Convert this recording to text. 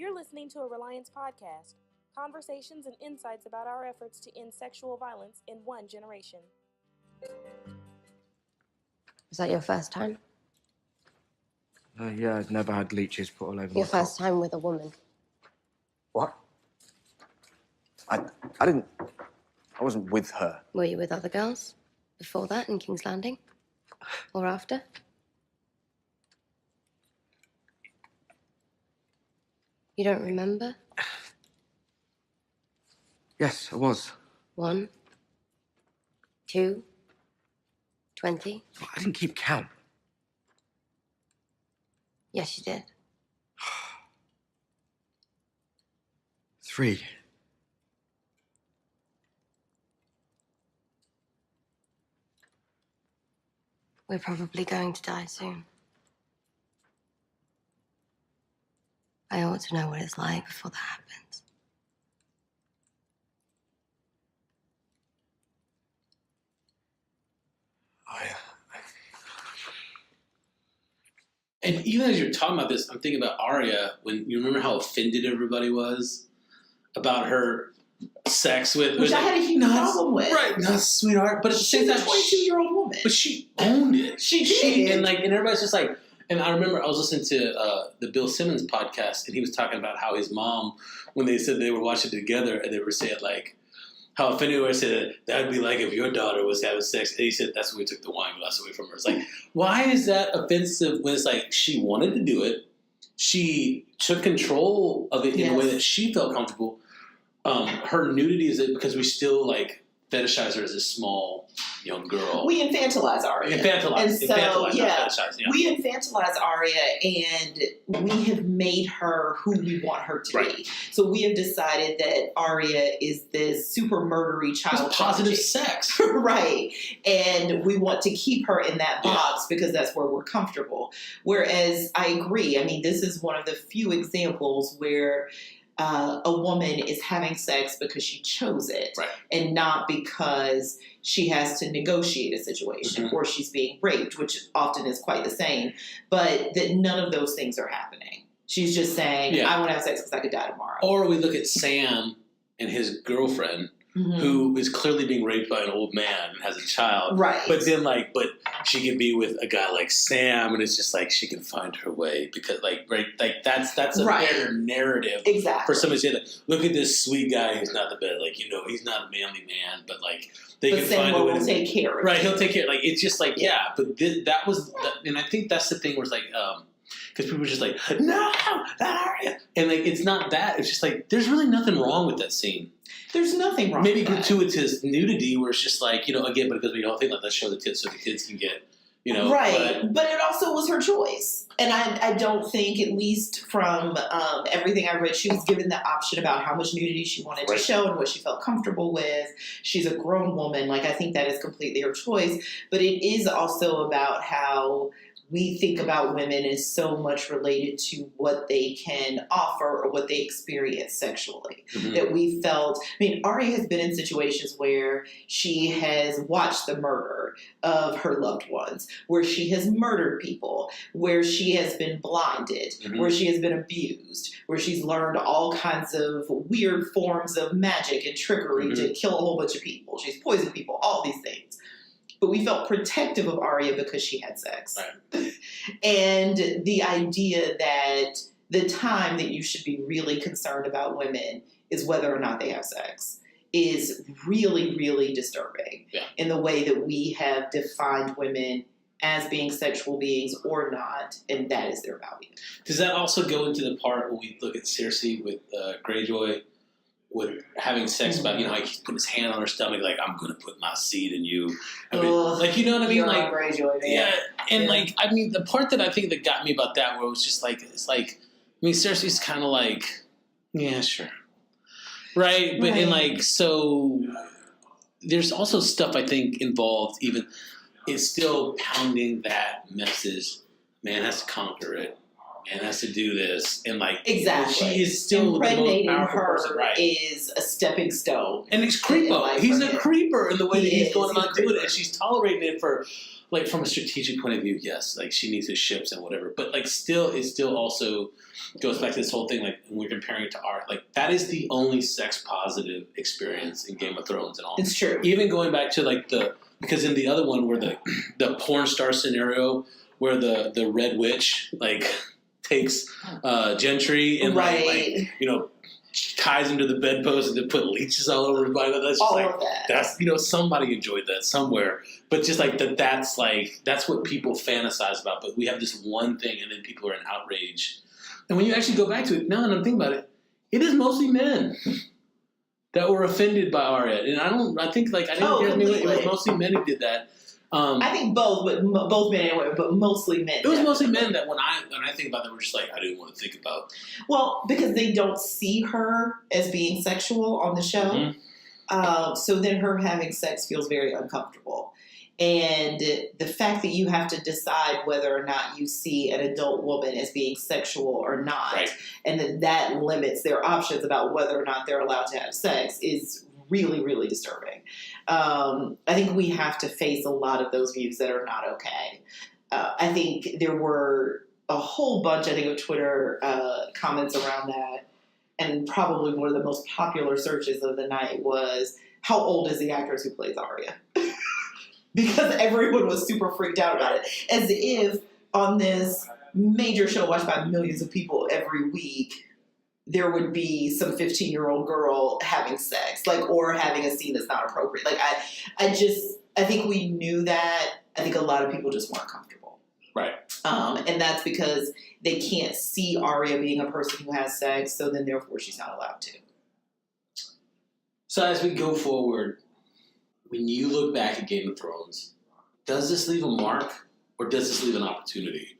You're listening to a RALIANCE podcast, conversations and insights about our efforts to end sexual violence in one generation. Was that your first time? Yeah, I'd never had leeches put all over Your my first cock. time with a woman? What? I wasn't with her. Were you with other girls? Before that in King's Landing? Or after? You don't remember? Yes, I was. 1, 2, 20? I didn't keep count. Yes, you did. 3. We're probably going to die soon. I ought to know what it's like before that happens. And even as you're talking about this, I'm thinking about Arya, when you remember how offended everybody was about her sex with... Which I had a huge problem with. Right, not sweetheart, but at the same time... She's a 22-year-old woman. But she owned it. She did. And everybody's just like... And I remember I was listening to the Bill Simmons podcast, and he was talking about how his mom, when they said they were watching it together, and they were saying, like, how offended we were, said that would be like if your daughter was having sex. And he said that's when we took the wine glass away from her. It's like, why is that offensive when it's like she wanted to do it? She took control of it in a way that she felt comfortable. Her nudity is because we still, like, fetishize her as a small young girl. We infantilize Arya. We infantilize Arya, and we have made her who we want her to be. So we have decided that Arya is this super murdery child. It's positive sex. Right. And we want to keep her in that box because that's where we're comfortable. Whereas I agree. I mean, this is one of the few examples where a woman is having sex because she chose it and not because she has to negotiate a situation or she's being raped, which often is quite the same, but that none of those things are happening. She's just saying, I want to have sex because I could die tomorrow. Or we look at Sam and his girlfriend, who is clearly being raped by an old man and has a child. Right. But then, like, but she can be with a guy like Sam, and it's just like she can find her way because, that's a better narrative for somebody to say that. Look at this sweet guy who's not the best. Like, he's not a manly man, but like they can find a way to take care of it. Right, he'll take care. Like, it's just like but that was, and I think that's the thing where it's like. Because people were just like, no, that Arya. And like, it's not that. It's just like, there's really nothing wrong with that scene. There's nothing wrong Maybe with that. gratuitous nudity where it's just like, again, because we don't think like, let's show the tits so the kids can get, Right. But it also was her choice. And I don't think, at least from everything I read, she was given the option about how much nudity she wanted to show and what she felt comfortable with. She's a grown woman. Like, I think that is completely her choice. But it is also about how we think about women as so much related to what they can offer or what they experience sexually. That we felt, Arya has been in situations where she has watched the murder of her loved ones, where she has murdered people, where she has been blinded, where she has been abused, where she's learned all kinds of weird forms of magic and trickery to kill a whole bunch of people. She's poisoned people, all these things. But we felt protective of Arya because she had sex. Right. And the idea that the time that you should be really concerned about women is whether or not they have sex is really, really disturbing in the way that we have defined women as being sexual beings or not, and that is their value. Does that also go into the part when we look at Cersei with Greyjoy? With having sex about, how he's putting his hand on her stomach, like, I'm going to put my seed in you. You know what I mean? Like, Greyjoy, the part that I think that got me about that, where it was just like, Cersei's kind of like, yeah, sure. Right? But, so there's also stuff I think involved, even, it's still pounding that message. Man has to conquer it. And has to do this, and exactly, she is still impregnating the most powerful her person, right? Is a stepping stone, and he's creepo. He's a creeper in the way that he's going about doing it, and she's tolerating it for like from a strategic point of view, yes, like she needs his ships and whatever. But like still, it still also goes back to this whole thing. Like when we're comparing it to art, like that is the only sex positive experience in Game of Thrones and all. It's true. Even going back to like because in the other one where the porn star scenario where the Red Witch like takes Gendry and like ties him to the bedpost and then put leeches all over his body. That's just all like of that. that's somebody enjoyed that somewhere. But just like that's what people fantasize about. But we have this one thing and then people are in outrage. And when you actually go back to it, now that I'm thinking about it, it is mostly men that were offended by Arya. And I think like I didn't hear anyone. It was mostly men who did that. I think both, but both men and women, but mostly men. It was mostly men that when I think about them, we're just like, I didn't want to think about. Well, because they don't see her as being sexual on the show. Mm-hmm. So then her having sex feels very uncomfortable. And the fact that you have to decide whether or not you see an adult woman as being sexual or not, right, and that limits their options about whether or not they're allowed to have sex is really, really disturbing. I think we have to face a lot of those views that are not okay. I think there were a whole bunch, I think, of Twitter comments around that. And probably one of the most popular searches of the night was, how old is the actress who plays Arya? Because everyone was super freaked out about it. As if on this major show watched by millions of people every week, there would be some 15-year-old girl having sex, like, or having a scene that's not appropriate. Like, I think we knew that. I think a lot of people just weren't comfortable. Right. And that's because they can't see Arya being a person who has sex, so then therefore she's not allowed to. So as we go forward, when you look back at Game of Thrones, does this leave a mark or does this leave an opportunity?